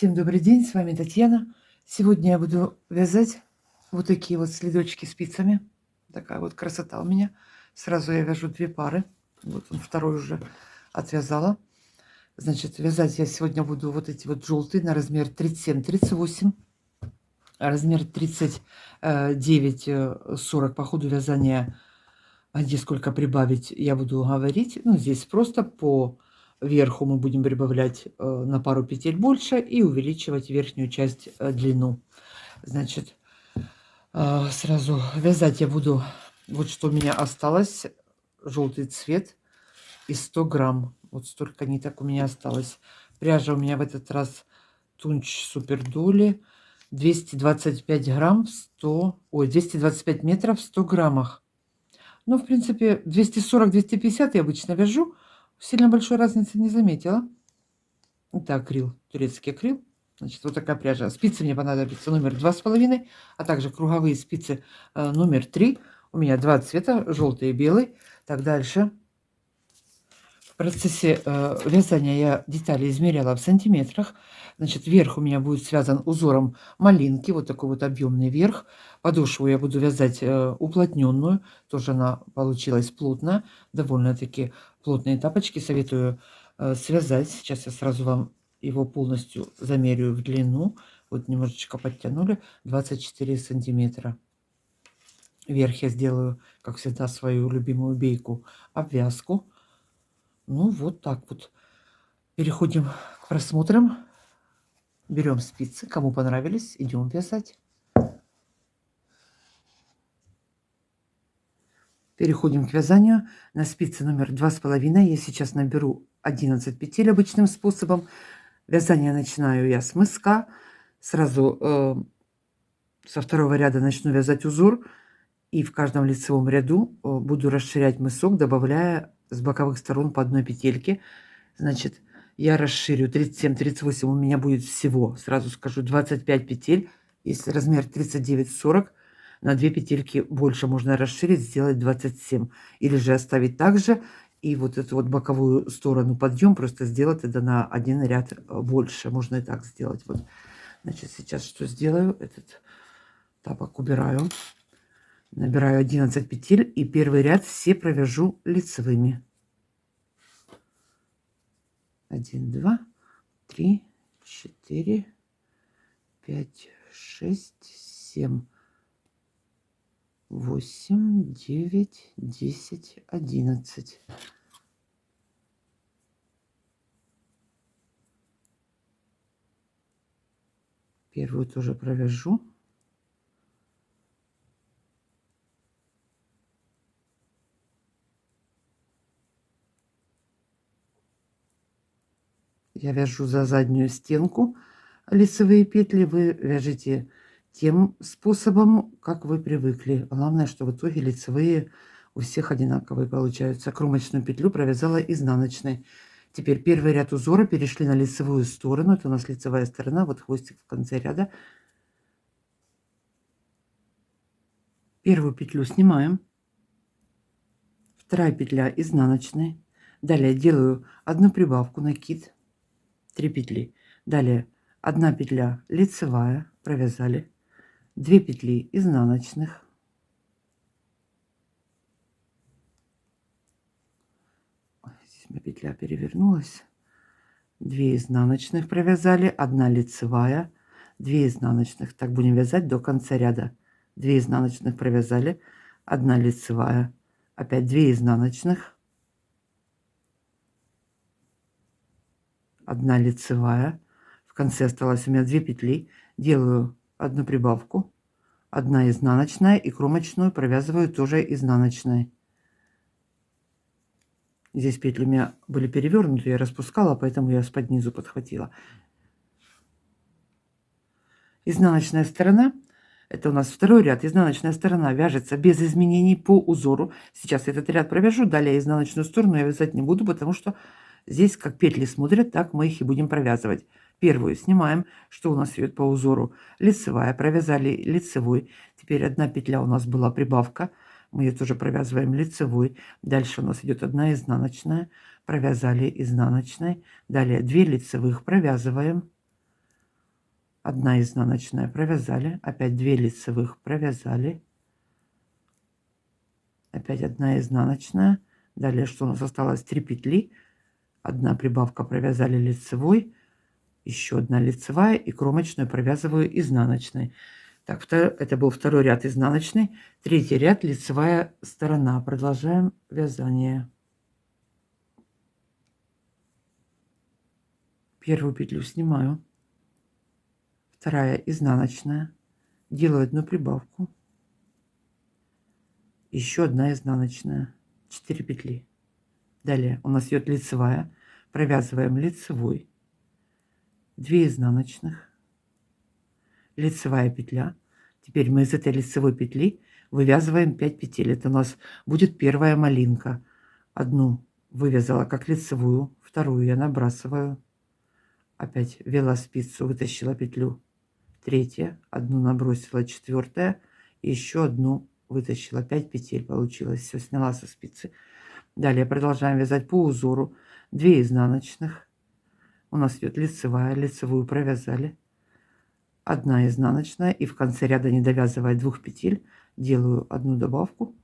Всем добрый день, с вами Татьяна. Сегодня я буду вязать вот такие вот следочки спицами. Такая вот красота у меня. Сразу я вяжу 2 пары. Вот он второй уже отвязала. Значит, вязать я сегодня буду вот эти вот желтые на размер 37-38. Размер 39-40 по ходу вязания, где сколько прибавить, я буду говорить. Ну, здесь просто по верху мы будем прибавлять на пару петель больше и увеличивать верхнюю часть длину. Значит, сразу вязать я буду, вот что у меня осталось, желтый цвет и 100 грамм. Вот столько ниток у меня осталось. Пряжа у меня в этот раз Тунч Супер Доли. 225 грамм в 100, 225 метров в 100 граммах. Ну, в принципе, 240-250 я обычно вяжу. Сильно большой разницы не заметила. Это акрил, турецкий акрил. Значит, вот такая пряжа. Спицы мне понадобится номер 2,5, а также круговые спицы номер 3. У меня 2 цвета, желтый и белый. Так, дальше. В процессе вязания я детали измеряла в сантиметрах. Значит, верх у меня будет связан узором малинки, вот такой вот объемный верх. Подошву я буду вязать уплотненную, тоже она получилась плотная, довольно-таки плотные тапочки. Советую связать. Сейчас я сразу вам его полностью замерю в длину. Вот немножечко подтянули, 24 сантиметра. Вверх я сделаю, как всегда, свою любимую бейку, обвязку. Ну, вот так вот. Переходим к просмотрам. Берем спицы. Кому понравились, идем вязать. Переходим к вязанию. На спице номер 2,5 я сейчас наберу 11 петель обычным способом. Вязание начинаю я с мыска. Сразу со второго ряда начну вязать узор. И в каждом лицевом ряду буду расширять мысок, добавляя с боковых сторон по одной петельке. Значит, я расширю 37-38, у меня будет всего, сразу скажу, 25 петель. Если размер 39-40, на 2 петельки больше можно расширить, сделать 27. Или же оставить так же, и вот эту вот боковую сторону подъем просто сделать это на один ряд больше. Можно и так сделать. Вот. Значит, сейчас что сделаю? Этот тапок убираю. Набираю 11 петель и первый ряд все провяжу лицевыми. 1, 2, 3, 4, 5, 6, 7, 8, 9, 10, 11. Первую тоже провяжу. Я вяжу за заднюю стенку лицевые петли. Вы вяжите тем способом, как вы привыкли. Главное, что в итоге лицевые у всех одинаковые получаются. Кромочную петлю провязала изнаночной. Теперь первый ряд узора перешли на лицевую сторону. Это у нас лицевая сторона. Вот хвостик в конце ряда. Первую петлю снимаем. Вторая петля изнаночной. Далее делаю одну прибавку, накид. 3 петли. Далее 1 петля лицевая, провязали. 2 петли изнаночных. Здесь моя петля перевернулась. 2 изнаночных провязали, 1 лицевая, 2 изнаночных. Так будем вязать до конца ряда. 2 изнаночных провязали, 1 лицевая, опять 2 изнаночных, 1 лицевая. В конце осталось у меня 2 петли. Делаю одну прибавку, 1 изнаночная, и кромочную провязываю тоже изнаночной. Здесь петли у меня были перевернуты, я распускала, поэтому я с-под низу подхватила. Изнаночная сторона, это у нас второй ряд. Изнаночная сторона вяжется без изменений по узору. Сейчас этот ряд провяжу, далее изнаночную сторону я вязать не буду, потому что здесь как петли смотрят, так мы их и будем провязывать. Первую снимаем, что у нас идет по узору. Лицевая, провязали лицевой. Теперь 1 петля у нас была прибавка. Мы ее тоже провязываем лицевой. Дальше у нас идет 1 изнаночная. Провязали изнаночной. Далее 2 лицевых провязываем. 1 изнаночная, провязали, опять 2 лицевых, провязали, опять 1 изнаночная. Далее что у нас осталось? 3 петли, 1 прибавка, провязали лицевой, еще 1 лицевая и кромочную провязываю изнаночной. Так, это был второй ряд изнаночный, третий ряд лицевая сторона. Продолжаем вязание. Первую петлю снимаю, вторая изнаночная, делаю 1 прибавку, еще 1 изнаночная, 4 петли. Далее у нас идет лицевая, провязываем лицевой, 2 изнаночных, лицевая петля. Теперь мы из этой лицевой петли вывязываем 5 петель. Это у нас будет первая малинка. Одну вывязала как лицевую, вторую я набрасываю, опять ввела спицу, вытащила петлю, третья, 1 набросила, 4, и еще 1 вытащила, 5 петель получилось. Все, сняла со спицы. Далее продолжаем вязать по узору. 2 изнаночных. У нас идет лицевая, лицевую провязали, 1 изнаночная, и в конце ряда, не довязывая 2 петель, делаю 1 добавку,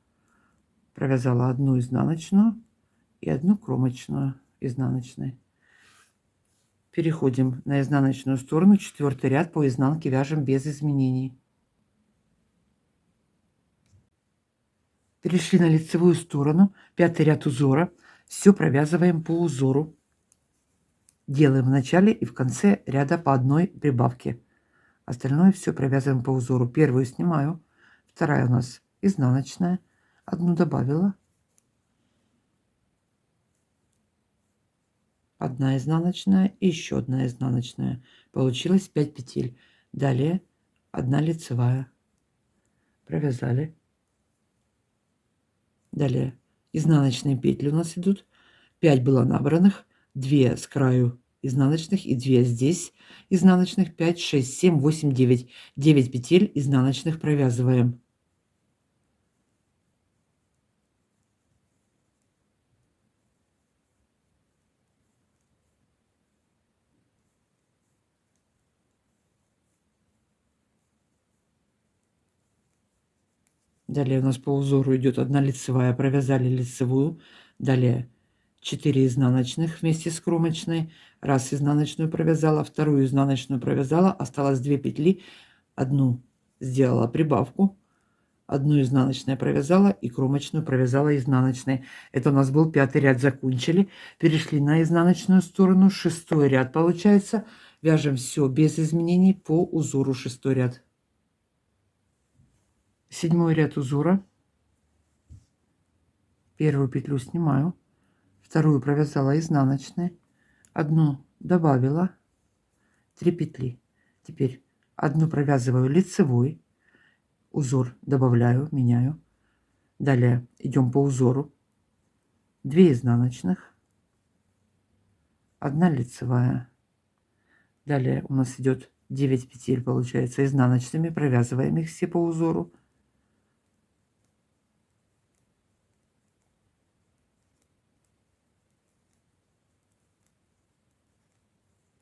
провязала 1 изнаночную и 1 кромочную изнаночной. Переходим на изнаночную сторону, 4 ряд по изнанке вяжем без изменений. Перешли на лицевую сторону, 5 ряд узора, все провязываем по узору. Делаем в начале и в конце ряда по 1 прибавке. Остальное все провязываем по узору. Первую снимаю, вторая у нас изнаночная, 1 добавила, 1 изнаночная и еще 1 изнаночная. Получилось 5 петель. Далее 1 лицевая, провязали. Далее изнаночные петли у нас идут, 5 было набранных, 2 с краю изнаночных и 2 здесь изнаночных, 5, 6, 7, 8, 9. 9 петель изнаночных провязываем. Далее у нас по узору идет 1 лицевая, провязали лицевую. Далее 4 изнаночных вместе с кромочной. Раз изнаночную провязала, вторую изнаночную провязала, осталось 2 петли. 1 сделала прибавку, 1 изнаночную провязала и кромочную провязала изнаночной. Это у нас был 5 ряд, закончили. Перешли на изнаночную сторону, 6 ряд получается. Вяжем все без изменений по узору, 6 ряд. 7 ряд узора. Первую петлю снимаю, вторую провязала изнаночной, 1 добавила, 3 петли. Теперь 1 провязываю лицевой, узор добавляю, меняю. Далее идем по узору, 2 изнаночных, 1 лицевая. Далее у нас идет 9 петель, получается, изнаночными, провязываем их все по узору.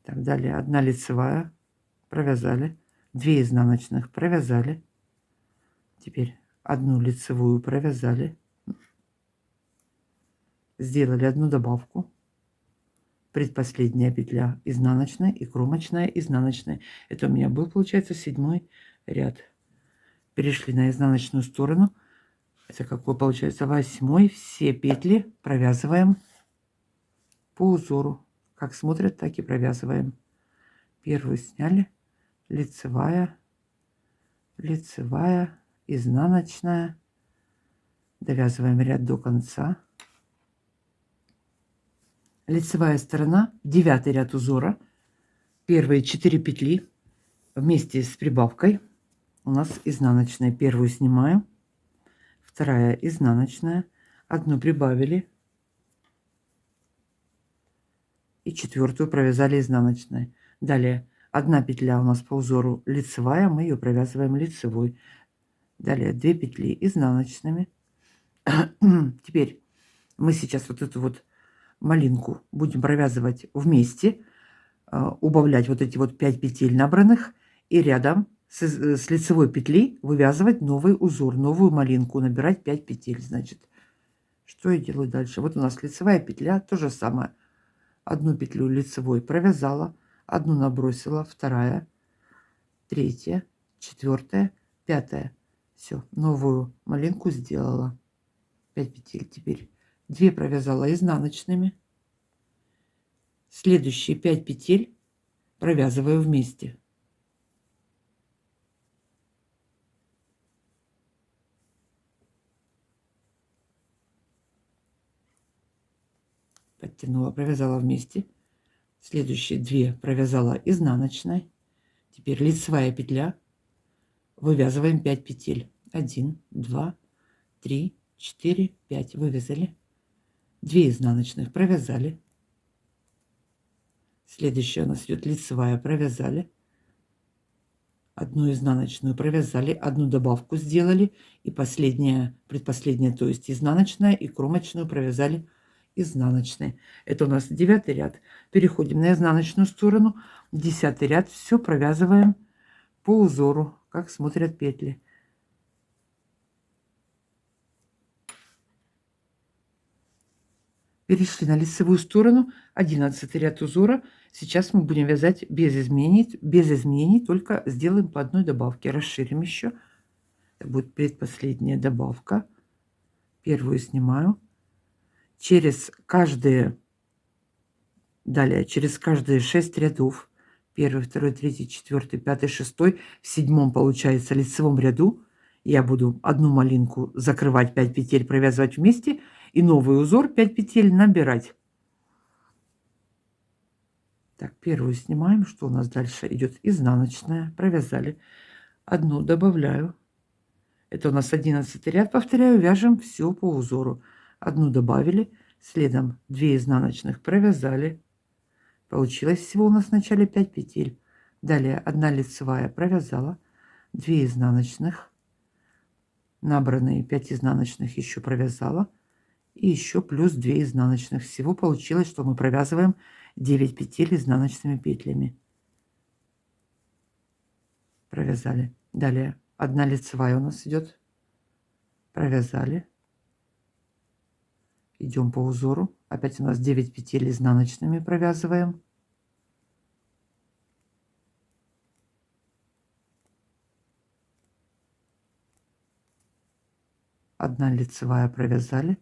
Так, далее 1 лицевая, провязали, 2 изнаночных, провязали. Теперь 1 лицевую провязали, сделали 1 добавку, предпоследняя петля изнаночная и кромочная изнаночная. Это у меня был, получается, 7 ряд. Перешли на изнаночную сторону. Это какой получается 8. Все петли провязываем по узору. Как смотрят, так и провязываем. Первую сняли, лицевая, лицевая, изнаночная. Довязываем ряд до конца. Лицевая сторона, 9 ряд узора. Первые 4 петли вместе с прибавкой у нас изнаночная. Первую снимаю, вторая изнаночная, 1 прибавили и 4 провязали изнаночной. Далее 1 петля у нас по узору лицевая, мы ее провязываем лицевой. Далее 2 петли изнаночными. Теперь мы сейчас вот эту вот малинку будем провязывать вместе, убавлять вот эти вот 5 петель набранных и рядом с лицевой петли вывязывать новый узор, новую малинку, набирать 5 петель. Значит, что я делаю дальше? Вот у нас лицевая петля, то же самое. Одну петлю лицевой провязала, одну набросила, вторая, третья, четвертая, пятая. Все, новую малинку сделала. 5 петель теперь. 2 провязала изнаночными. Следующие 5 петель провязываю вместе. Подтянула, провязала вместе. Следующие 2 провязала изнаночной. Теперь лицевая петля. Вывязываем 5 петель. 1, 2, 3, 4, 5. Вывязали. 2 изнаночных провязали. Следующая у нас идет лицевая, провязали. Одну изнаночную провязали, одну добавку сделали. И последняя, предпоследняя, то есть изнаночная и кромочную провязали изнаночной. Это у нас 9 ряд. Переходим на изнаночную сторону. 10 ряд. Все провязываем по узору, как смотрят петли. Перешли на лицевую сторону, 11 ряд узора. Сейчас мы будем вязать без изменений, только сделаем по одной добавке. Расширим еще. Это будет предпоследняя добавка. Первую снимаю. Через каждые 6 рядов, 1, 2, 3, 4, 5, 6, в 7 получается лицевом ряду я буду одну малинку закрывать, 5 петель провязывать вместе и новый узор 5 петель набирать. Так, первую снимаем. Что у нас дальше идет? Изнаночная. Провязали. Одну добавляю. Это у нас 11 ряд. Повторяю, вяжем все по узору. Одну добавили. Следом 2 изнаночных провязали. Получилось всего у нас в начале 5 петель. Далее 1 лицевая провязала. 2 изнаночных. Набранные 5 изнаночных еще провязала. И еще плюс 2 изнаночных. Всего получилось, что мы провязываем 9 петель изнаночными петлями. Провязали. Далее 1 лицевая у нас идет. Провязали. Идем по узору. Опять у нас 9 петель изнаночными провязываем. Одна лицевая провязали.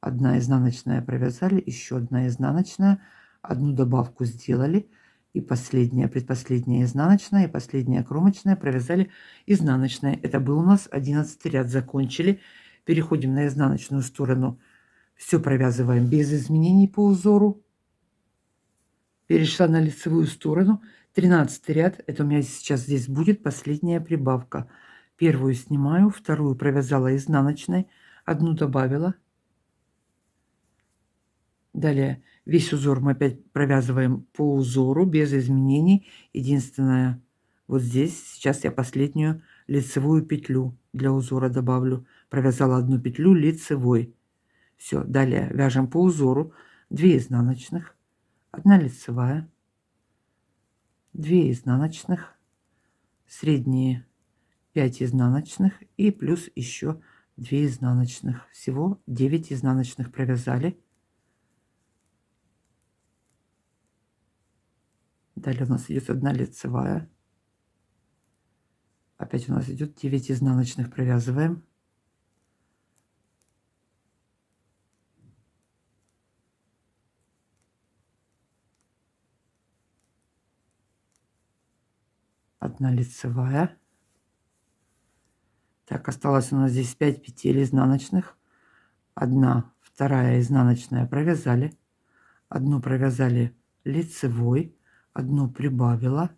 1 изнаночная провязали. Еще 1 изнаночная. Одну добавку сделали. И последняя, предпоследняя изнаночная и последняя кромочная провязали изнаночная. Это был у нас 11 ряд. Закончили. Переходим на изнаночную сторону. Все провязываем без изменений по узору. Перешла на лицевую сторону. 13 ряд. Это у меня сейчас здесь будет последняя прибавка. Первую снимаю, вторую провязала изнаночной, одну добавила. Далее весь узор мы опять провязываем по узору без изменений. Единственное, вот здесь сейчас я последнюю лицевую петлю для узора добавлю. Провязала 1 петлю лицевой. Все, далее вяжем по узору. 2 изнаночных, 1 лицевая, 2 изнаночных, средние 5 изнаночных и плюс еще 2 изнаночных. Всего 9 изнаночных провязали. Далее у нас идет 1 лицевая. Опять у нас идет 9 изнаночных провязываем. Одна лицевая. Так, осталось у нас здесь 5 петель изнаночных. 1, 2 изнаночная провязали. 1 провязали лицевой. 1 прибавила.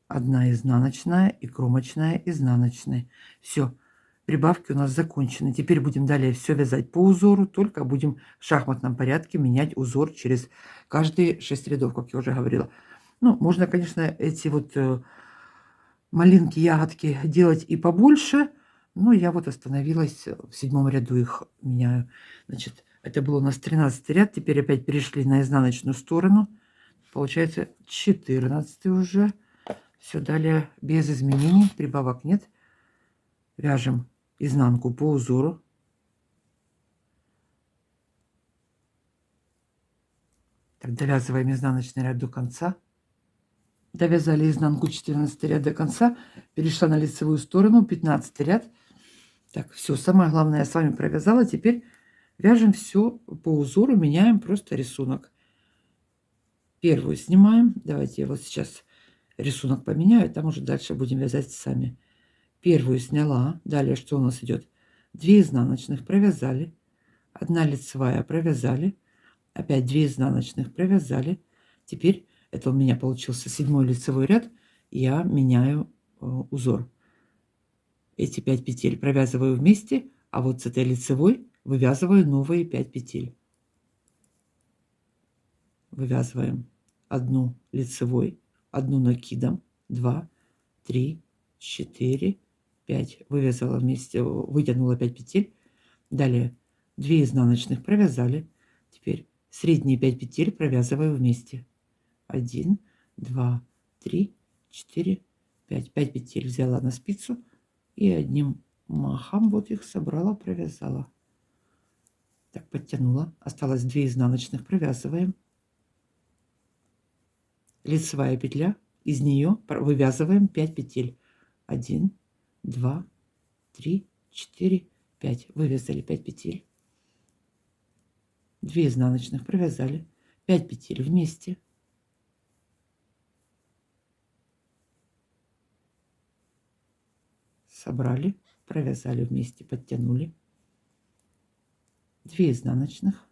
1 изнаночная и кромочная изнаночной. Все, прибавки у нас закончены. Теперь будем далее все вязать по узору, только будем в шахматном порядке менять узор через каждые 6 рядов, как я уже говорила. Ну, можно, конечно, эти вот малинки, ягодки делать и побольше, но я вот остановилась в 7 ряду, их меняю. Значит, это был у нас 13 ряд, теперь опять перешли на изнаночную сторону. Получается 14 уже. Все, далее без изменений, прибавок нет. Вяжем изнанку по узору. Так, довязываем изнаночный ряд до конца. Довязали изнанку 14 ряд до конца. Перешла на лицевую сторону, 15 ряд. Так, все, самое главное я с вами провязала. Теперь вяжем все по узору, меняем просто рисунок. Первую снимаем. Давайте я вот сейчас рисунок поменяю, там уже дальше будем вязать сами. Первую сняла. Далее что у нас идет? 2 изнаночных провязали. 1 лицевая провязали. Опять 2 изнаночных провязали. Теперь это у меня получился 7-й лицевой ряд. Я меняю узор. Эти 5 петель провязываю вместе, а вот с этой лицевой вывязываю новые 5 петель. Вывязываем 1 лицевой, 1 накидом, 2, 3, 4, 5. Вывязала вместе, вытянула 5 петель. Далее 2 изнаночных провязали. Теперь средние 5 петель провязываю вместе. 1, 2, 3, 4, 5. 5 петель взяла на спицу и одним махом вот их собрала, провязала. Так, подтянула. Осталось 2 изнаночных, провязываем. Лицевая петля, из нее вывязываем 5 петель. 1, 2, 3, 4, 5. Вывязали 5 петель. 2 изнаночных провязали. 5 петель вместе. Собрали, провязали вместе, подтянули. 2 изнаночных.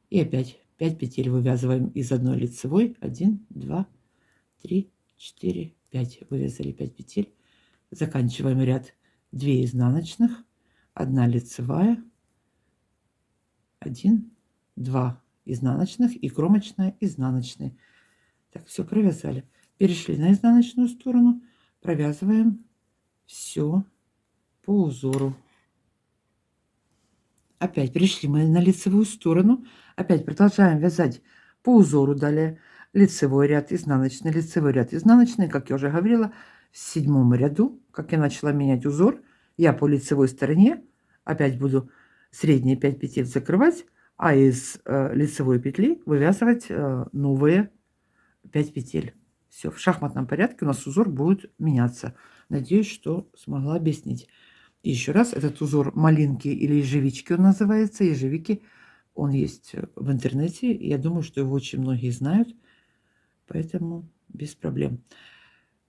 И опять 5 петель вывязываем из одной лицевой. 1, 2, 3, 4, 5. Вывязали 5 петель. Заканчиваем ряд 2 изнаночных, 1 лицевая, 1, 2 изнаночных и кромочная изнаночная. Так, все провязали. Перешли на изнаночную сторону, провязываем все по узору. Опять перешли мы на лицевую сторону, опять продолжаем вязать по узору. Далее лицевой ряд, изнаночный, лицевой ряд, изнаночный. Как я уже говорила, в 7-м ряду, как я начала менять узор, я по лицевой стороне опять буду средние 5 петель закрывать, а из лицевой петли вывязывать новые 5 петель. Все, в шахматном порядке у нас узор будет меняться. Надеюсь, что смогла объяснить. И еще раз, этот узор малинки или ежевички он называется. Ежевики, он есть в интернете. Я думаю, что его очень многие знают. Поэтому без проблем.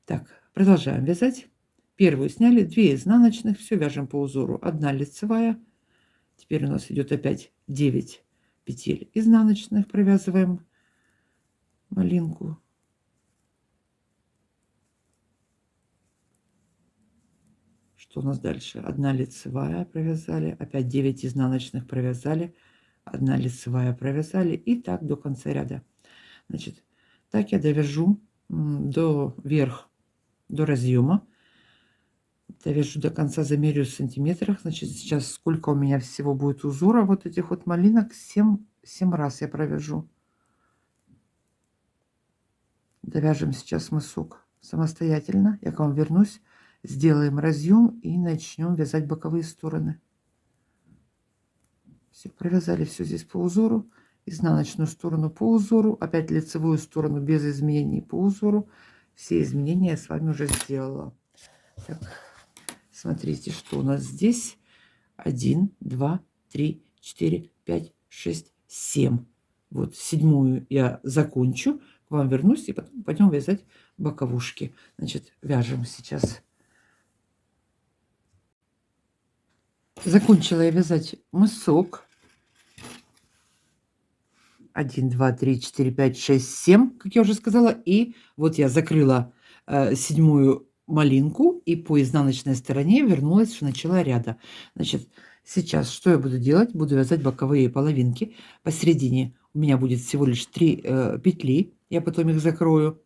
Так, продолжаем вязать. Первую сняли, 2 изнаночных. Все вяжем по узору. 1 лицевая. Теперь у нас идет опять 9 петель изнаночных. Провязываем малинку. Что у нас дальше? 1 лицевая провязали, опять 9 изнаночных провязали, 1 лицевая провязали, и так до конца ряда. Значит, так я довяжу до верх, до разъема. Довяжу до конца, замерю в сантиметрах. Значит, сейчас сколько у меня всего будет узора вот этих вот малинок? 7 раз я провяжу. Довяжем сейчас мысок самостоятельно. Я к вам вернусь. Сделаем разъем и начнем вязать боковые стороны. Все, провязали все здесь по узору. Изнаночную сторону по узору. Опять лицевую сторону без изменений по узору. Все изменения я с вами уже сделала. Так, смотрите, что у нас здесь. 1, 2, 3, 4, 5, 6, 7. Вот 7-ю я закончу. К вам вернусь и потом пойдем вязать боковушки. Значит, вяжем сейчас. Закончила я вязать мысок. 1, 2, 3, 4, 5, 6, 7, как я уже сказала. И вот я закрыла 7-ю малинку и по изнаночной стороне вернулась в начало ряда. Значит, сейчас что я буду делать? Буду вязать боковые половинки. Посередине у меня будет всего лишь 3 петли. Я потом их закрою.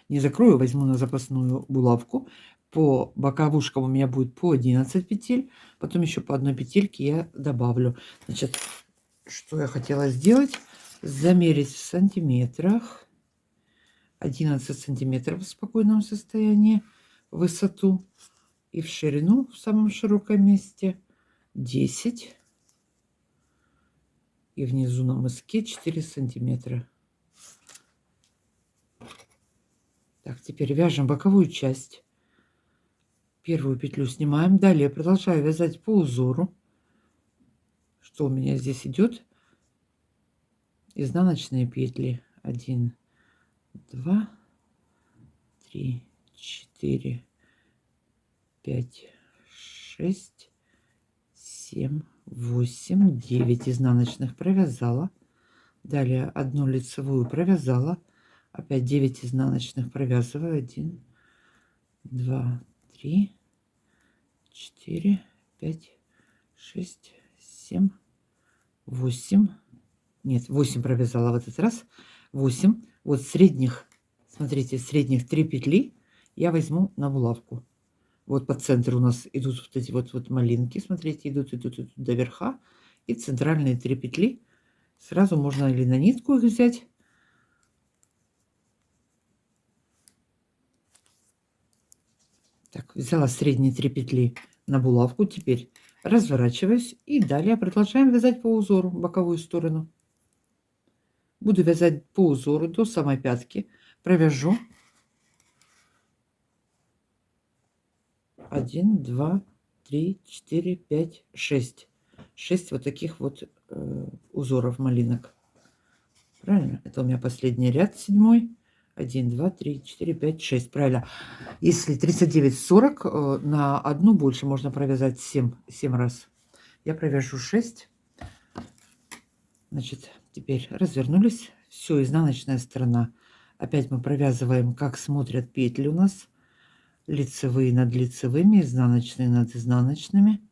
Не закрою, возьму на запасную булавку. По боковушкам у меня будет по 11 петель. Потом еще по одной петельке я добавлю. Значит, что я хотела сделать? Замерить в сантиметрах. 11 сантиметров в спокойном состоянии, в высоту, и в ширину в самом широком месте 10, и внизу на мыске 4 сантиметра. Так, теперь вяжем боковую часть. Первую петлю снимаем, далее продолжаю вязать по узору. Что у меня здесь идет? Изнаночные петли. 1, 2, 3, 4, 5, 6, 7, 8, 9 изнаночных провязала. Далее одну лицевую провязала. Опять 9 изнаночных провязываю. 1, 2, 3, 4, 5, 6, 7, 8. Нет, 8 провязала в этот раз. 8. Вот средних, смотрите, средних 3 петли я возьму на булавку. Вот по центру у нас идут вот эти вот малинки, смотрите, идут до верха. И центральные 3 петли. Сразу можно или на нитку их взять. Так, взяла средние 3 петли на булавку. Теперь разворачиваюсь и далее продолжаем вязать по узору боковую сторону. Буду вязать по узору до самой пятки. Провяжу 1, 2, 3, 4, 5, 6. 6 вот таких вот узоров малинок. Правильно? Это у меня последний ряд, 7. 1, 2, 3, 4, 5, 6. Правильно. Если 39-40, на одну больше можно провязать 7 раз. Я провяжу 6. Значит, теперь развернулись. Все, изнаночная сторона. Опять мы провязываем, как смотрят петли у нас. Лицевые над лицевыми, изнаночные над изнаночными.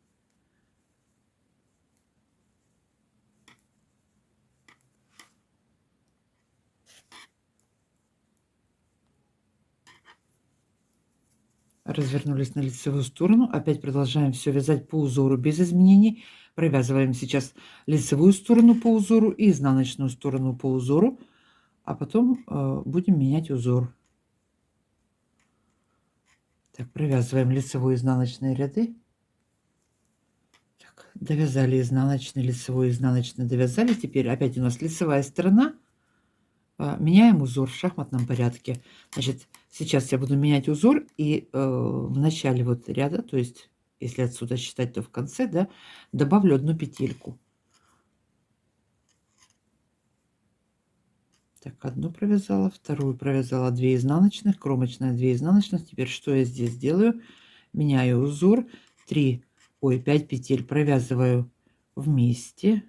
Развернулись на лицевую сторону. Опять продолжаем все вязать по узору без изменений. Провязываем сейчас лицевую сторону по узору и изнаночную сторону по узору. А потом будем менять узор. Так, провязываем лицевой и изнаночные ряды. Так, довязали изнаночный, лицевой, изнаночный довязали. Теперь опять у нас лицевая сторона. Меняем узор в шахматном порядке. Значит, сейчас я буду менять узор, и в начале вот ряда, то есть если отсюда считать, то в конце, да, добавлю одну петельку. Так, одну провязала, вторую провязала 2 изнаночных, кромочная 2 изнаночных. Теперь что я здесь делаю? Меняю узор, 5 петель провязываю вместе.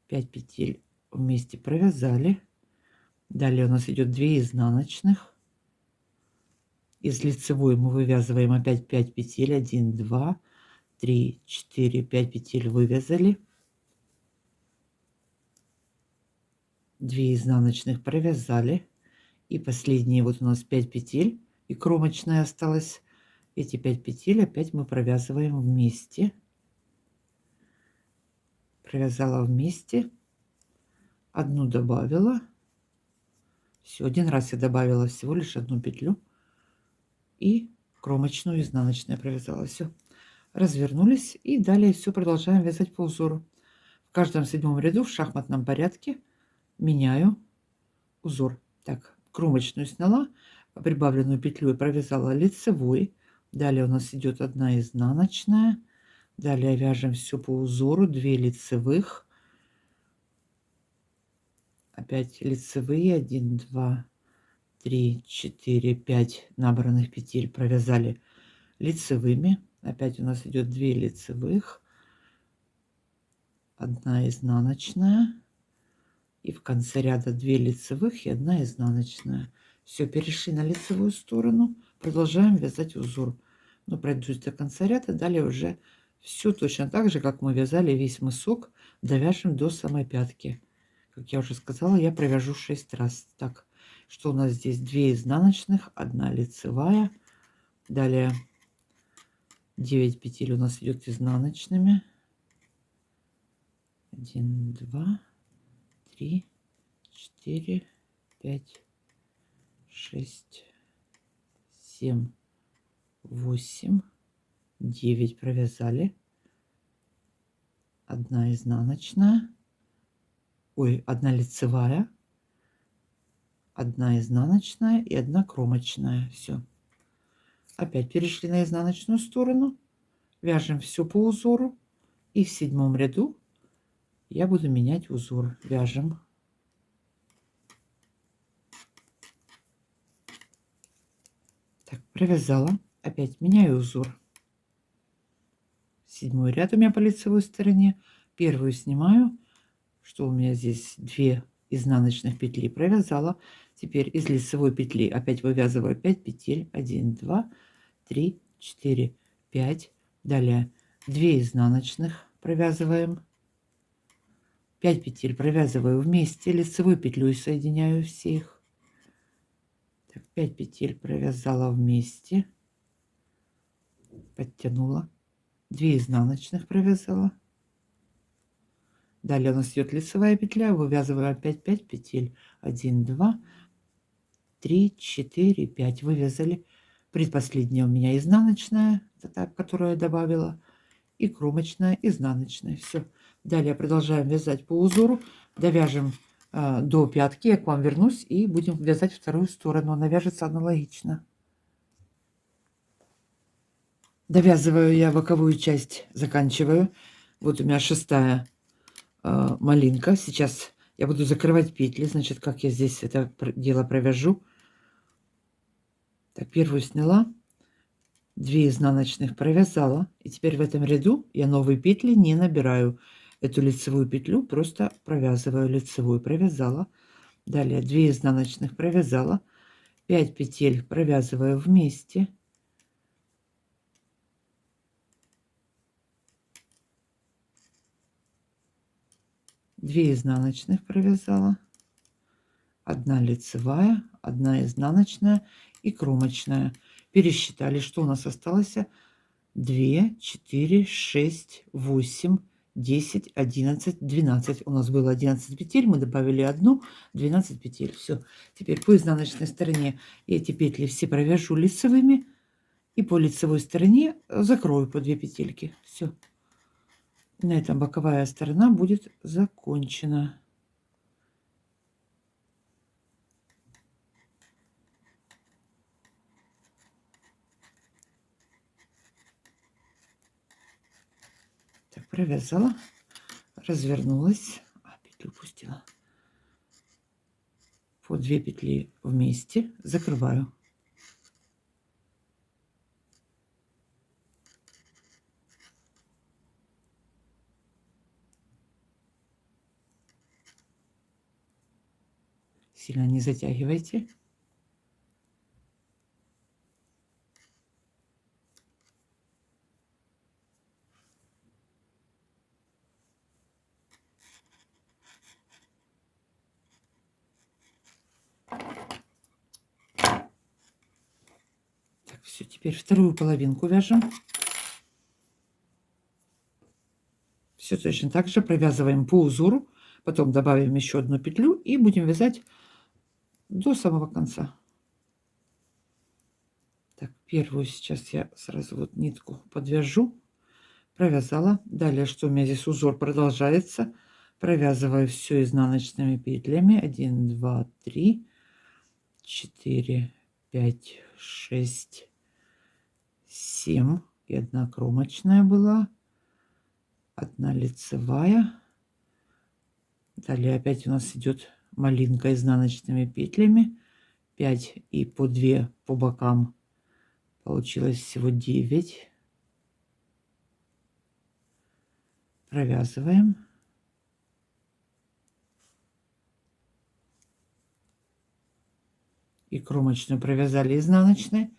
5 петель вместе провязали. Далее у нас идет 2 изнаночных. Из лицевой мы вывязываем опять 5 петель. 1, 2, 3, 4, 5 петель вывязали. 2 изнаночных провязали. И последние вот у нас 5 петель. И кромочная осталась. Эти 5 петель опять мы провязываем вместе. Провязала вместе. Одну добавила. Все, один раз я добавила всего лишь одну петлю. И кромочную, изнаночную провязала. Все. Развернулись. И далее все продолжаем вязать по узору. В каждом 7 ряду в шахматном порядке меняю узор. Так, кромочную сняла, прибавленную петлю и провязала лицевой. Далее у нас идет 1 изнаночная. Далее вяжем все по узору. 2 лицевых. Опять лицевые. 1, 2, 3, 4, 5 набранных петель провязали лицевыми. Опять у нас идет 2 лицевых. 1 изнаночная. И в конце ряда 2 лицевых и 1 изнаночная. Все, перешли на лицевую сторону. Продолжаем вязать узор. Ну, пройдусь до конца ряда. Далее уже все точно так же, как мы вязали весь мысок. Довяжем до самой пятки. Как я уже сказала, я провяжу 6 раз. Так, что у нас здесь? 2 изнаночных, 1 лицевая. Далее 9 петель у нас идет изнаночными. 1, 2, 3, 4, 5, 6, 7, 8, 9 провязали. 1 изнаночная, ой, 1 лицевая, 1 изнаночная и 1 кромочная. Все. Опять перешли на изнаночную сторону, вяжем все по узору, и в 7 ряду я буду менять узор. Вяжем. Так, провязала, опять меняю узор. 7 ряд у меня по лицевой стороне. Первую снимаю, что у меня здесь 2 изнаночных петли провязала. Теперь из лицевой петли опять вывязываю 5 петель. 1, 2, 3, 4, 5. Далее 2 изнаночных провязываем. 5 петель провязываю вместе, лицевой петлей соединяю все их. Так, 5 петель провязала вместе, подтянула, 2 изнаночных провязала. Далее у нас идет лицевая петля, вывязываю опять 5 петель. 1, 2, 3, 4, 5. Вывязали. Предпоследняя у меня изнаночная, это та, которую я добавила, и кромочная, изнаночная. Все. Далее продолжаем вязать по узору, довяжем до пятки, я к вам вернусь и будем вязать вторую сторону. Она вяжется аналогично. Довязываю я боковую часть, заканчиваю. Вот у меня 6-я малинка. Сейчас я буду закрывать петли. Значит, как я здесь это дело провяжу. Так, первую сняла, 2 изнаночных провязала, и теперь в этом ряду я новые петли не набираю. Эту лицевую петлю просто провязываю, лицевую провязала. Далее 2 изнаночных провязала, 5 петель провязываю вместе. Две изнаночных провязала, 1 лицевая, 1 изнаночная и кромочная. Пересчитали, что у нас осталось: 2, 4, 6, 8, 10, 11, 12. У нас было 11 петель, мы добавили 1, 12 петель. Все. Теперь по изнаночной стороне эти петли все провяжу лицевыми, и по лицевой стороне закрою по 2 петельки. Все. На этом боковая сторона будет закончена. Так, провязала, развернулась, петлю пустила. По 2 петли вместе закрываю. Сильно не затягивайте. Так, все, теперь вторую половинку вяжем. Все точно так же провязываем по узору, потом добавим еще 1 петлю и будем вязать до самого конца. Так, первую сейчас я сразу вот нитку подвяжу, провязала. Далее, что у меня здесь узор продолжается, провязываю все изнаночными петлями. 1, 2, 3, 4, 5, 6, 7 и 1 кромочная была, 1 лицевая. Далее опять у нас идет малинка изнаночными петлями, 5 и по 2 по бокам, получилось всего 9. Провязываем. И кромочную провязали изнаночной,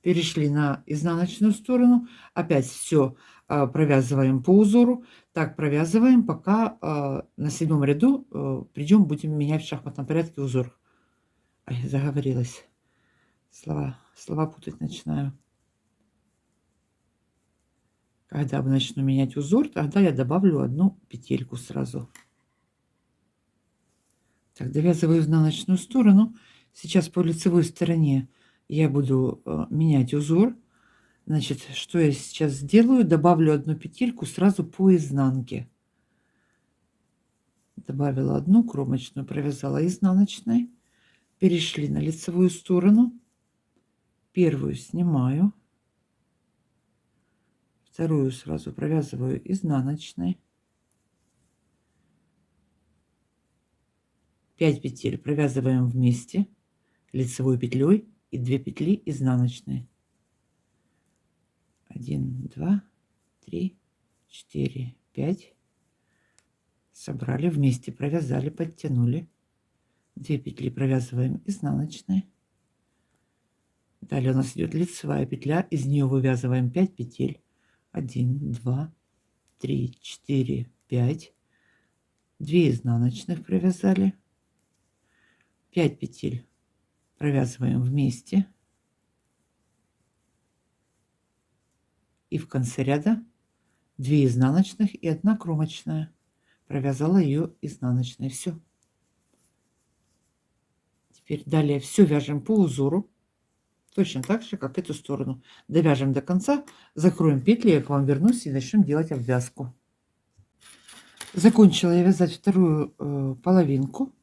перешли на изнаночную сторону, опять все провязываем по узору. Так провязываем, пока на 7 ряду придем, будем менять в шахматном порядке узор. Ай, заговорилась, слова путать начинаю. Когда начну менять узор, тогда я добавлю 1 петельку сразу. Так, довязываю изнаночную сторону. Сейчас по лицевой стороне я буду менять узор. Значит, что я сейчас сделаю? Добавлю одну петельку сразу по изнанке. Добавила одну кромочную, провязала изнаночной. Перешли на лицевую сторону. Первую снимаю. Вторую сразу провязываю изнаночной. 5 петель провязываем вместе лицевой петлей и 2 петли изнаночной. 1, 2, 3, 4, 5. Собрали вместе, провязали, подтянули. 2 петли провязываем изнаночной. Далее у нас идет лицевая петля, из нее вывязываем 5 петель. 1, 2, 3, 4, 5. 2 изнаночных провязали. 5 петель провязываем вместе. И в конце ряда 2 изнаночных и 1 кромочная. Провязала ее изнаночной. Все. Теперь далее все вяжем по узору. Точно так же, как эту сторону. Довяжем до конца, закроем петли, я к вам вернусь и начнем делать обвязку. Закончила я вязать вторую половинку.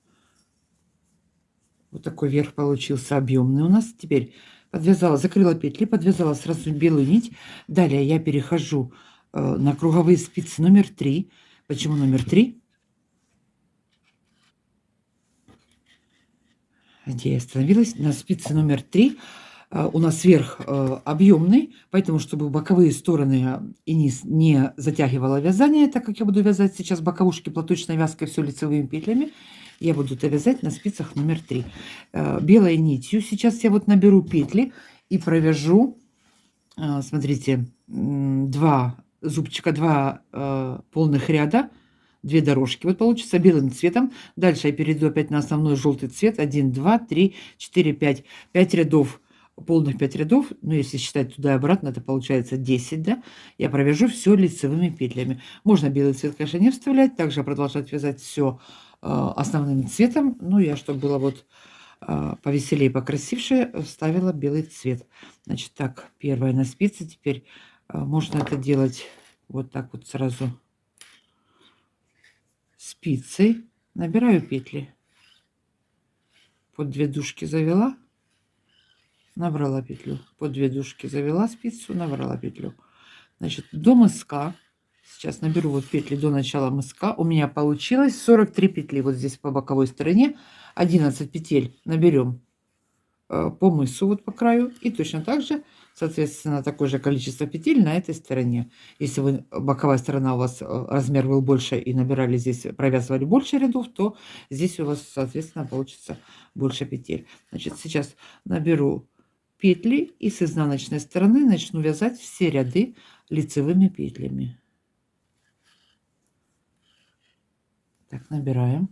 Вот такой верх получился объемный у нас. Теперь подвязала, закрыла петли, подвязала сразу белую нить. Далее я перехожу на круговые спицы номер 3. Почему номер 3? Где я остановилась? На спице номер 3. У нас верх объемный, поэтому, чтобы боковые стороны и низ не затягивало вязание, так как я буду вязать сейчас боковушки платочной вязкой, все лицевыми петлями, я буду это вязать на спицах номер 3. Белой нитью сейчас я вот наберу петли и провяжу, смотрите, 2 зубчика, 2 полных ряда, 2 дорожки. Вот получится белым цветом. Дальше я перейду опять на основной желтый цвет. 1, 2, 3, 4, 5. 5 рядов, полных 5 рядов. Ну, если считать туда и обратно, это получается 10, да? Я провяжу все лицевыми петлями. Можно белый цвет, конечно, не вставлять. Также продолжать вязать все основным цветом. Ну, я, чтобы было вот повеселее, покрасивше, вставила белый цвет. Значит, так, первая на спице. Теперь можно это делать вот так вот сразу. Спицей набираю петли. Под 2 дужки завела, набрала петлю. Под 2 дужки завела спицу, набрала петлю. Значит, до мыска. Сейчас наберу вот петли до начала мыска. У меня получилось 43 петли. Вот здесь по боковой стороне 11 петель наберем по мысу, вот по краю. И точно так же, соответственно, такое же количество петель на этой стороне. Если вы, боковая сторона у вас размер был больше и набирали здесь, провязывали больше рядов, то здесь у вас, соответственно, получится больше петель. Значит, сейчас наберу петли и с изнаночной стороны начну вязать все ряды лицевыми петлями. Так, набираем.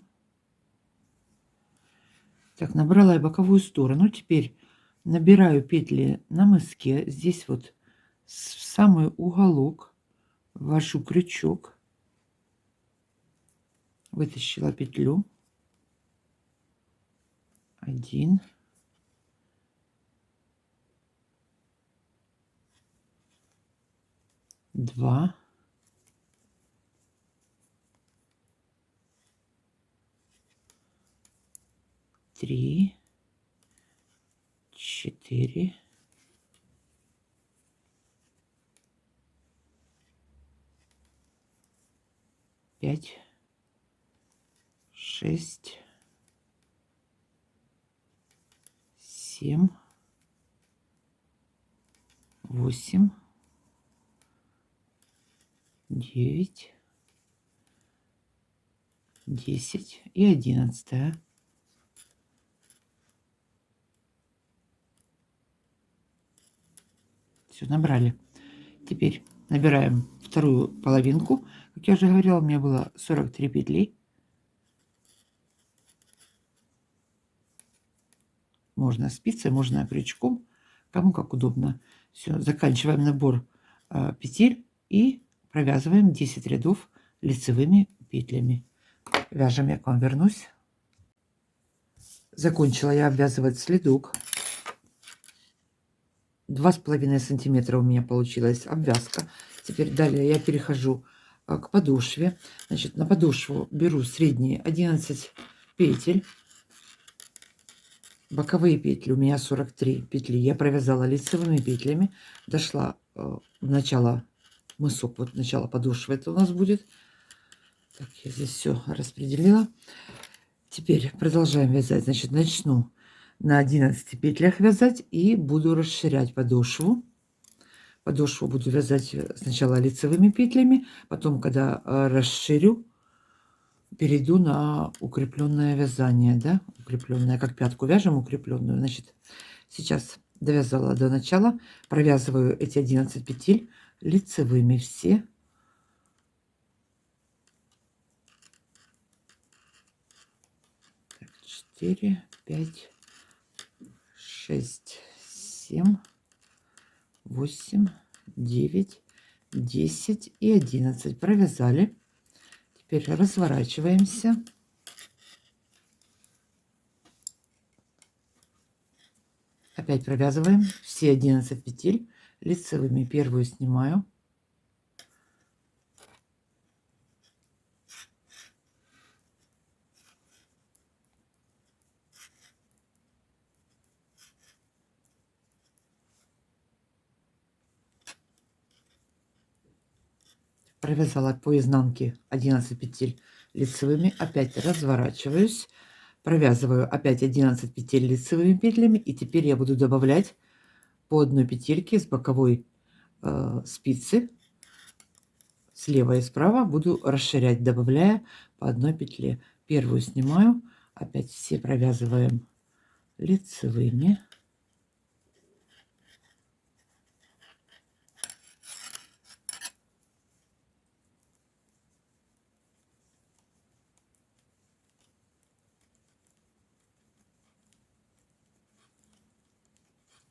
Так, набрала я боковую сторону. Теперь набираю петли на мыске. Здесь вот в самый уголок ввожу крючок. Вытащила петлю. 1. 2. 3, 4, 5, 6, 7, 8, 9, 10 и 11. Все, набрали. Теперь набираем вторую половинку. Как я уже говорила, у меня было 43 петли. Можно спицей, можно крючком, кому как удобно. Все, заканчиваем набор петель и провязываем 10 рядов лицевыми петлями. Вяжем, я к вам вернусь. Закончила я обвязывать следук. 2,5 сантиметра у меня получилась обвязка. Теперь далее я перехожу к подошве. Значит, на подошву беру средние 11 петель. Боковые петли у меня 43 петли. Я провязала лицевыми петлями. Дошла в начало мысок. Вот начало подошвы это у нас будет. Так, я здесь все распределила. Теперь продолжаем вязать. Значит, начну на 11 петлях вязать и буду расширять подошву. Подошву буду вязать сначала лицевыми петлями, потом, когда расширю, перейду на укрепленное вязание, да, укрепленное, как пятку вяжем укрепленную. Значит, сейчас довязала до начала, провязываю эти 11 петель лицевыми все. Так, 4, 5, 6, 7, 8, 9, 10 и 11 провязали. Теперь разворачиваемся. Опять провязываем все 11 петель лицевыми. Первую снимаю. Провязала по изнанке 11 петель лицевыми. Опять разворачиваюсь. Провязываю опять 11 петель лицевыми петлями. И теперь я буду добавлять по одной петельке с боковой спицы. Слева и справа буду расширять, добавляя по одной петле. Первую снимаю. Опять все провязываем лицевыми.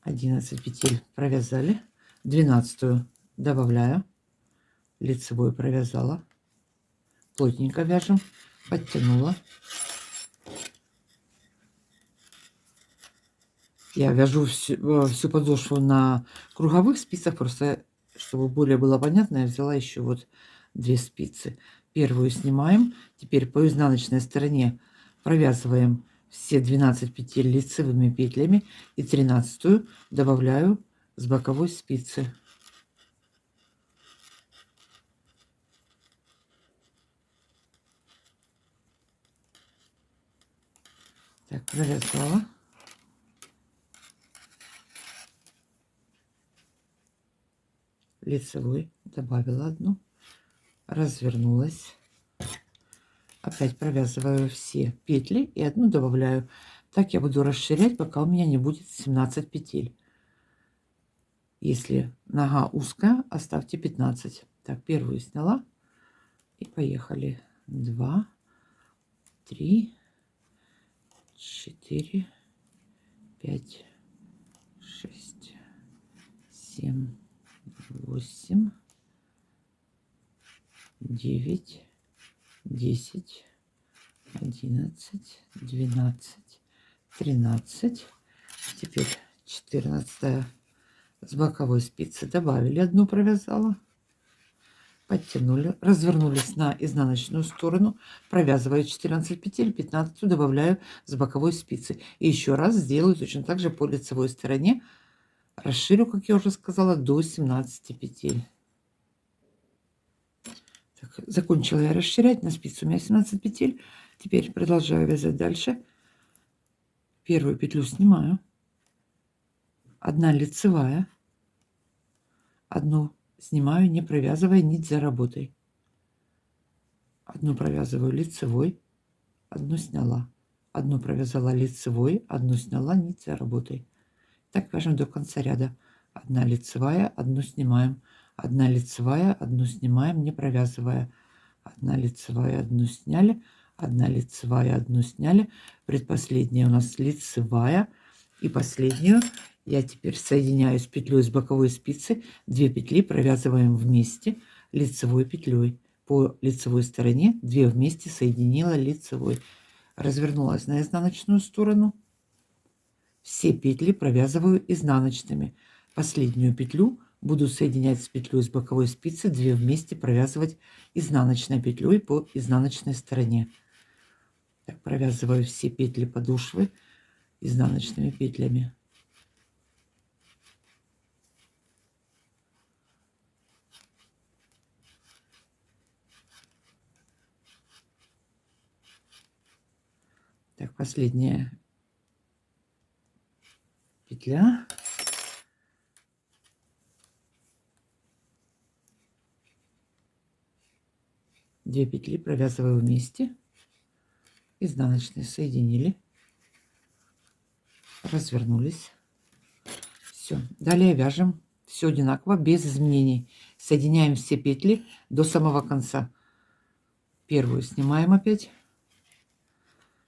Одиннадцать петель провязали. 12 добавляю. Лицевой провязала. Плотненько вяжем. Подтянула. Я вяжу всю подошву на круговых спицах, просто чтобы более было понятно, я взяла еще вот 2 спицы. Первую снимаем. Теперь по изнаночной стороне провязываем все 12 петель лицевыми петлями и 13 добавляю с боковой спицы. Так, провязала. Лицевой добавила одну, развернулась, опять провязываю все петли и одну добавляю. Так я буду расширять, пока у меня не будет 17 петель. Если нога узкая, оставьте 15. Так, первую сняла и поехали. 2, 3, 4, 5, 6, 7, 8, 9, 10, 11, 12, 13. Теперь 14 с боковой спицы добавили одну, провязала, подтянули, развернулись на изнаночную сторону, провязываю 14 петель, 15 добавляю с боковой спицы. И еще раз сделаю точно так же по лицевой стороне. Расширю, как я уже сказала, до 17 петель. Так, закончила я расширять. На спице у меня 17 петель. Теперь продолжаю вязать дальше. Первую петлю снимаю. Одна лицевая. Одну снимаю, не провязывая нить за работой. Одну провязываю лицевой, одну сняла. Одну провязала лицевой, одну сняла, нить за работой. Так вяжем до конца ряда. Одна лицевая, одну снимаем. Одна лицевая, одну снимаем, не провязывая. Одна лицевая, одну сняли. Одна лицевая, одну сняли. Предпоследняя у нас лицевая. И последнюю я теперь соединяю с петлей с боковой спицы. 2 петли провязываем вместе лицевой петлей. По лицевой стороне 2 вместе соединила лицевой. Развернулась на изнаночную сторону. Все петли провязываю изнаночными. Последнюю петлю буду соединять с петлей с боковой спицы, 2 вместе провязывать изнаночной петлей по изнаночной стороне. Так, провязываю все петли подошвы изнаночными петлями. Так, последняя петля. Две петли провязываю вместе. Изнаночные соединили. Развернулись. Все. Далее вяжем все одинаково, без изменений. Соединяем все петли до самого конца. Первую снимаем опять.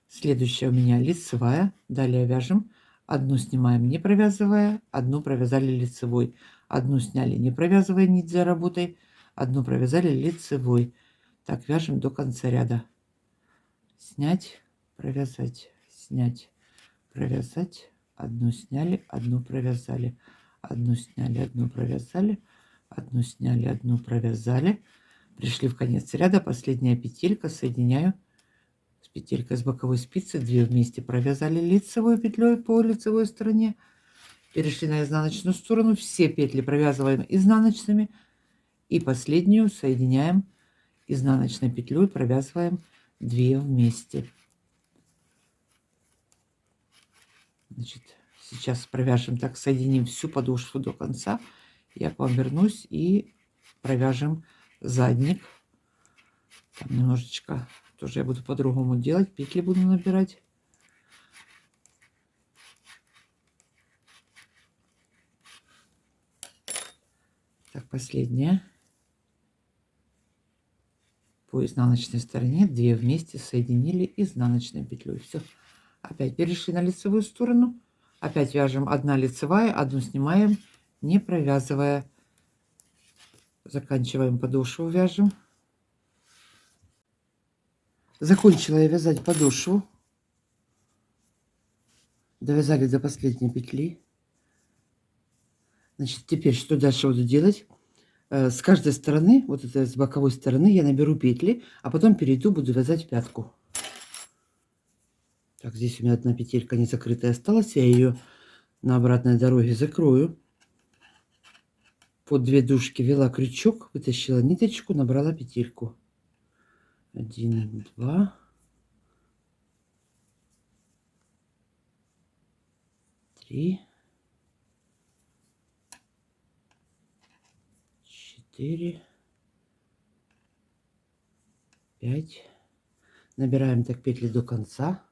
Следующая у меня лицевая. Далее вяжем. Одну снимаем, не провязывая. Одну провязали лицевой. Одну сняли, не провязывая нить за работой. Одну провязали лицевой. Так, вяжем до конца ряда. Снять, провязать, снять, провязать. Одну сняли, одну провязали. Одну сняли, одну провязали. Одну сняли, одну провязали. Пришли в конец ряда. Последняя петелька. Соединяю с петелькой с боковой спицы. 2 вместе провязали лицевой петлей по лицевой стороне. Перешли на изнаночную сторону. Все петли провязываем изнаночными. И последнюю соединяем изнаночной петлей. Провязываем 2 вместе. Значит, сейчас провяжем так, соединим всю подошву до конца. Я к вам вернусь и провяжем задник. Там немножечко тоже я буду по-другому делать. Петли буду набирать. Так, последняя. По изнаночной стороне 2 вместе соединили изнаночной петлей. Все. Опять перешли на лицевую сторону. Опять вяжем 1 лицевая, 1 снимаем, не провязывая. Заканчиваем подошву, вяжем. Закончила я вязать подошву. Довязали до последней петли. Значит, теперь что дальше буду делать? С каждой стороны, вот это с боковой стороны, я наберу петли, а потом перейду, буду вязать пятку. Так, здесь у меня 1 петелька не закрытая осталась. Я ее на обратной дороге закрою. Под 2 дужки ввела крючок, вытащила ниточку, набрала петельку. 1, 2, 3, 4, 5. Набираем так петли до конца.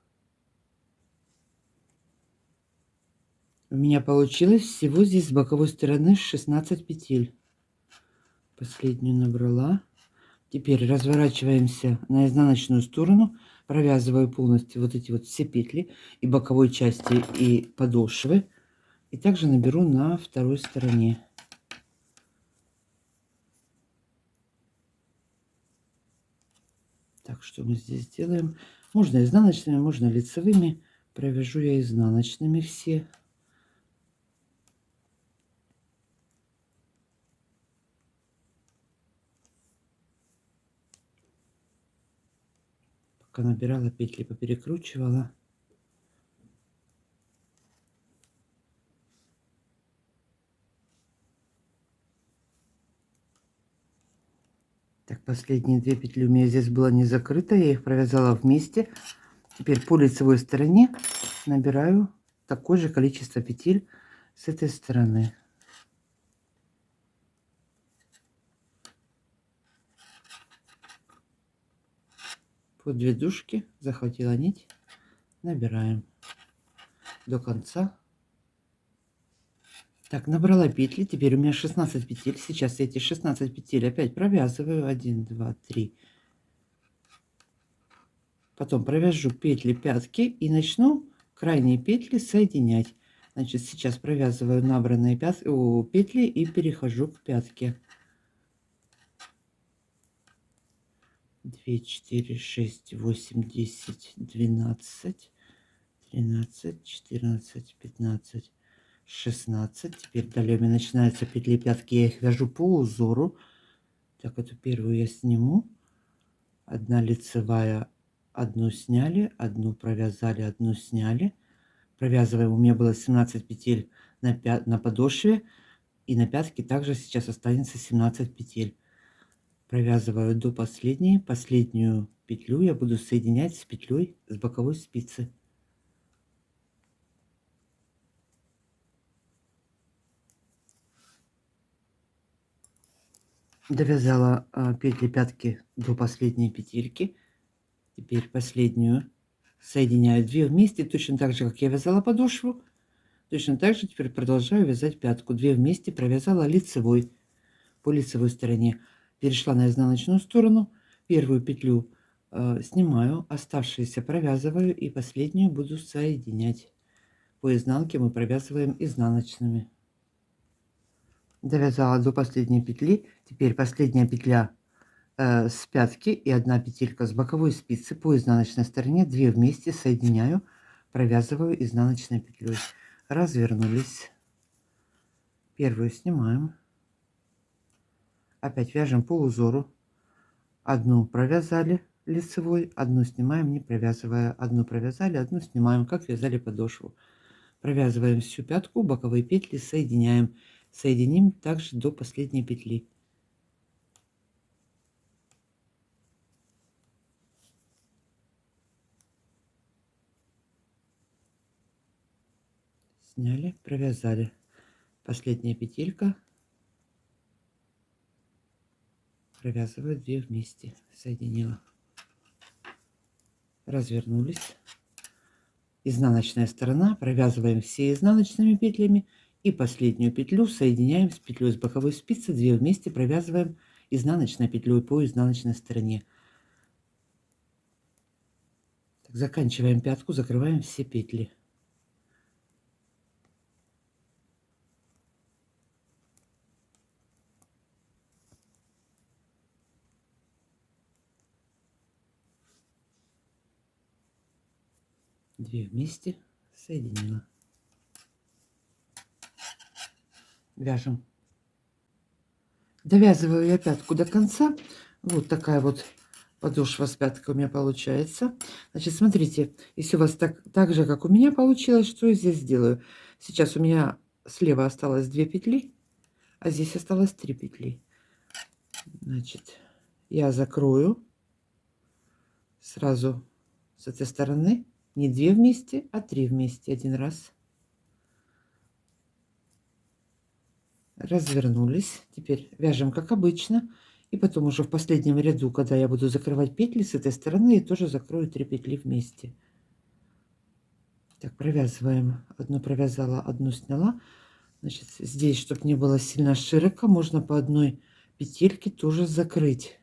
У меня получилось всего здесь с боковой стороны 16 петель. Последнюю набрала. Теперь разворачиваемся на изнаночную сторону. Провязываю полностью вот эти вот все петли и боковой части, и подошвы. И также наберу на второй стороне. Так, что мы здесь делаем? Можно изнаночными, можно лицевыми. Провяжу я изнаночными все. Пока набирала петли, поперекручивала. Так, последние 2 петли у меня здесь было не закрыто. Я их провязала вместе. Теперь по лицевой стороне набираю такое же количество петель с этой стороны. По 2 дужки, захватила нить, набираем до конца. Так, набрала петли, теперь у меня 16 петель. Сейчас эти 16 петель опять провязываю. 1, 2, 3. Потом провяжу петли пятки и начну крайние петли соединять. Значит, сейчас провязываю набранные петли и перехожу к пятке. 2, 4, 6, 8, 10, 12, 13, 14, 15, 16. Теперь далее у меня начинаются петли пятки, я их вяжу по узору. Так, эту первую я сниму. Одна лицевая, одну сняли, одну провязали, одну сняли. Провязываем, у меня было 17 петель на подошве, и на пятке также сейчас останется 17 петель. Провязываю до последней. Последнюю петлю я буду соединять с петлей с боковой спицы. Довязала петли пятки до последней петельки. Теперь последнюю соединяю 2 вместе, точно так же, как я вязала подошву. Точно так же теперь продолжаю вязать пятку. 2 вместе провязала лицевой, по лицевой стороне. Перешла на изнаночную сторону. Первую петлю снимаю, оставшиеся провязываю и последнюю буду соединять. По изнанке мы провязываем изнаночными. Довязала до последней петли. Теперь последняя петля с пятки и 1 петелька с боковой спицы по изнаночной стороне, 2 вместе соединяю, провязываю изнаночной петлей. Развернулись. Первую снимаем. Опять вяжем по узору. Одну провязали лицевой, одну снимаем, не провязывая. Одну провязали, одну снимаем, как вязали подошву. Провязываем всю пятку, боковые петли соединяем. Соединим также до последней петли. Сняли, провязали. Последняя петелька. Провязываю 2 вместе. Соединила. Развернулись. Изнаночная сторона. Провязываем все изнаночными петлями. И последнюю петлю соединяем с петлей с боковой спицы. 2 вместе провязываем изнаночной петлей по изнаночной стороне. Так, заканчиваем пятку, закрываем все петли. Две вместе соединила. Вяжем. Довязываю я пятку до конца. Вот такая вот подошва с пяткой у меня получается. Значит, смотрите, если у вас так же, как у меня получилось, что я здесь сделаю? Сейчас у меня слева осталось 2 петли, а здесь осталось 3 петли. Значит, я закрою сразу с этой стороны не 2 вместе, а 3 вместе. Один раз. Развернулись. Теперь вяжем как обычно. И потом уже в последнем ряду, когда я буду закрывать петли с этой стороны, я тоже закрою 3 петли вместе. Так, провязываем. Одну провязала, одну сняла. Значит, здесь, чтобы не было сильно широко, можно по одной петельке тоже закрыть.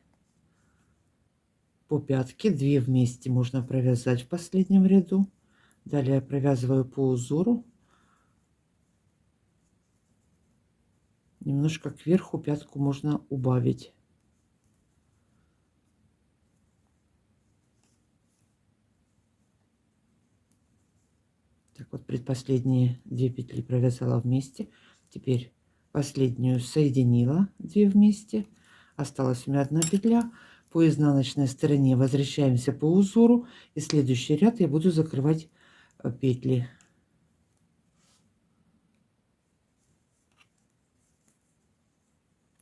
По пятке 2 вместе можно провязать в последнем ряду. Далее я провязываю по узору. Немножко кверху пятку можно убавить. Так вот, предпоследние 2 петли провязала вместе. Теперь последнюю соединила 2 вместе. Осталась у меня 1 петля. По изнаночной стороне возвращаемся по узору. И следующий ряд я буду закрывать петли.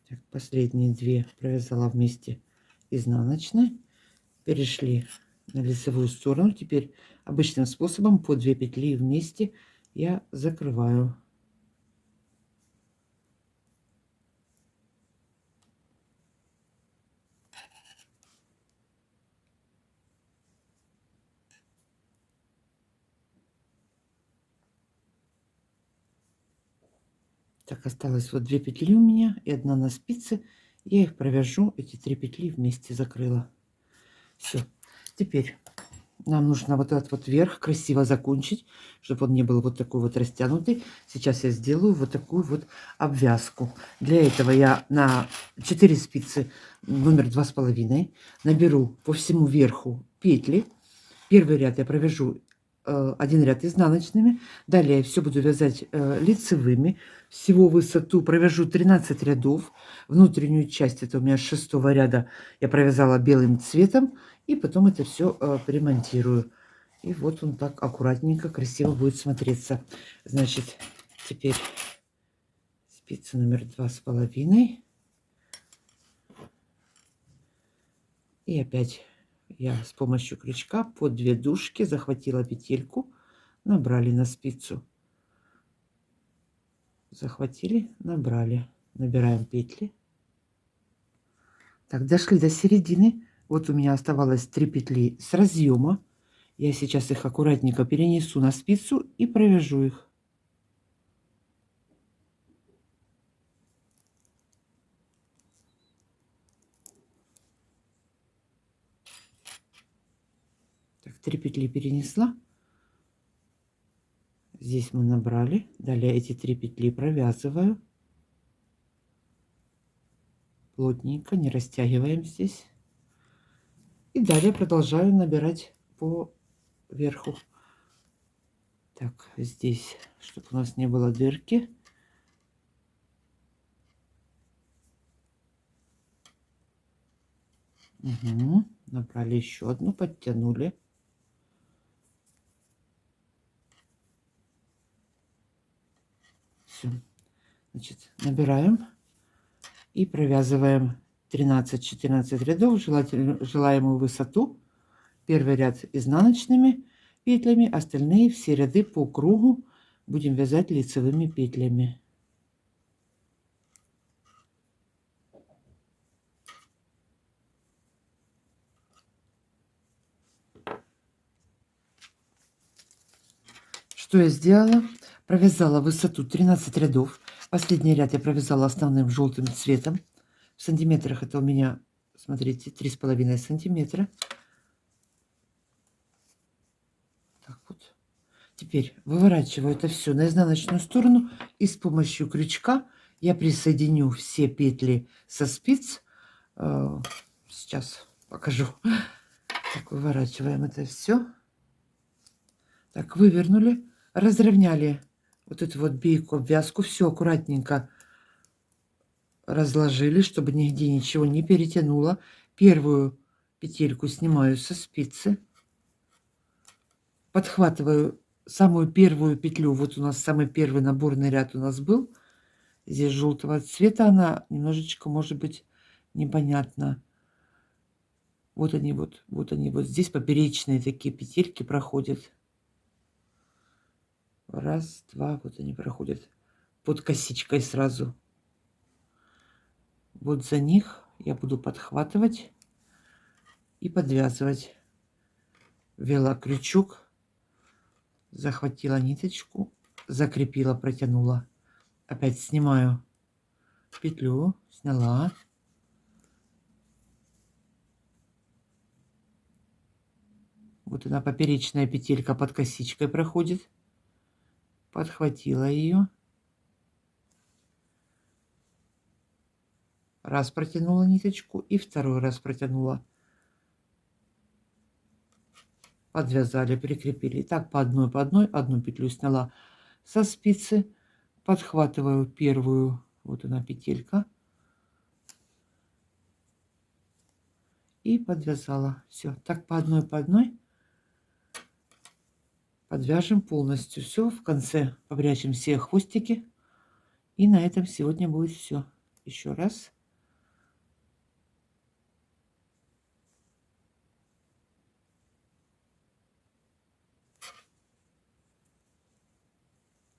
Так, последние 2 провязала вместе изнаночной. Перешли на лицевую сторону. Теперь обычным способом по 2 петли вместе я закрываю. Так, осталось вот 2 петли у меня и 1 на спице. Я их провяжу, эти 3 петли вместе закрыла. Все. Теперь Нам нужно вот этот вот верх красиво закончить, чтобы он не был вот такой вот растянутый. Сейчас я сделаю вот такую вот обвязку. Для этого я на 4 спицы номер 2,5 наберу по всему верху петли. Первый ряд я провяжу один ряд изнаночными. Далее я все буду вязать лицевыми. Всего высоту провяжу 13 рядов. Внутреннюю часть, это у меня с 6 ряда, я провязала белым цветом. И потом это все примонтирую. И вот он так аккуратненько, красиво будет смотреться. Значит, теперь спица номер 2,5. И опять я с помощью крючка под 2 дужки захватила петельку, набрали на спицу. Захватили, набрали. Набираем петли. Так, дошли до середины. Вот у меня оставалось 3 петли с разъема. Я сейчас их аккуратненько перенесу на спицу и провяжу их. Так, 3 петли перенесла. Здесь мы набрали. Далее эти 3 петли провязываю. Плотненько, не растягиваем здесь. И далее продолжаю набирать по верху. Так, здесь, чтобы у нас не было дырки. Угу. Набрали еще одну, подтянули. Все. Значит, набираем и провязываем 13-14 рядов, желаемую высоту. Первый ряд изнаночными петлями, остальные все ряды по кругу будем вязать лицевыми петлями. Что я сделала? Провязала высоту 13 рядов. Последний ряд я провязала основным желтым цветом. В сантиметрах это у меня, смотрите, 3,5 сантиметра. Так вот. Теперь выворачиваю это все на изнаночную сторону и с помощью крючка я присоединю все петли со спиц. Сейчас покажу. Так, выворачиваем это все. Так, вывернули, разровняли вот эту вот бейку, обвязку, все аккуратненько разложили, чтобы нигде ничего не перетянуло. Первую петельку снимаю со спицы, подхватываю самую первую петлю. Вот у нас самый первый наборный ряд у нас был. Здесь желтого цвета, она немножечко, может быть, непонятно. Вот они вот, вот они вот здесь поперечные такие петельки проходят. Раз, два, вот они проходят под косичкой сразу. Вот за них я буду подхватывать и подвязывать. Ввела крючок, захватила ниточку, закрепила, протянула. Опять снимаю петлю, сняла. Вот она, поперечная петелька под косичкой проходит. Подхватила ее. Раз протянула ниточку и второй раз протянула. Подвязали, прикрепили. Так по одной, одну петлю сняла со спицы. Подхватываю первую, вот она петелька. И подвязала. Все, так по одной подвяжем полностью. Все, в конце попрячем все хвостики. И на этом сегодня будет все. Еще раз.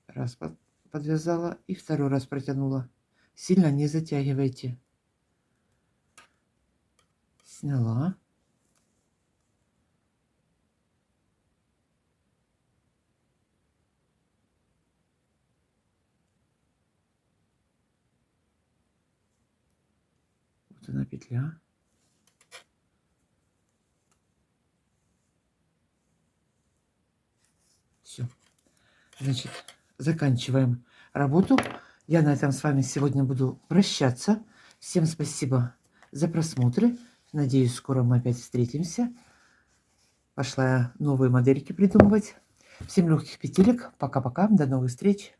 Раз подвязала и второй раз протянула. Сильно не затягивайте. Сняла. Вот она петля. Все. Значит, заканчиваем работу. Я на этом с вами сегодня буду прощаться. Всем спасибо за просмотры. Надеюсь, скоро мы опять встретимся. Пошла я новые модельки придумывать. Всем легких петелек. Пока-пока. До новых встреч.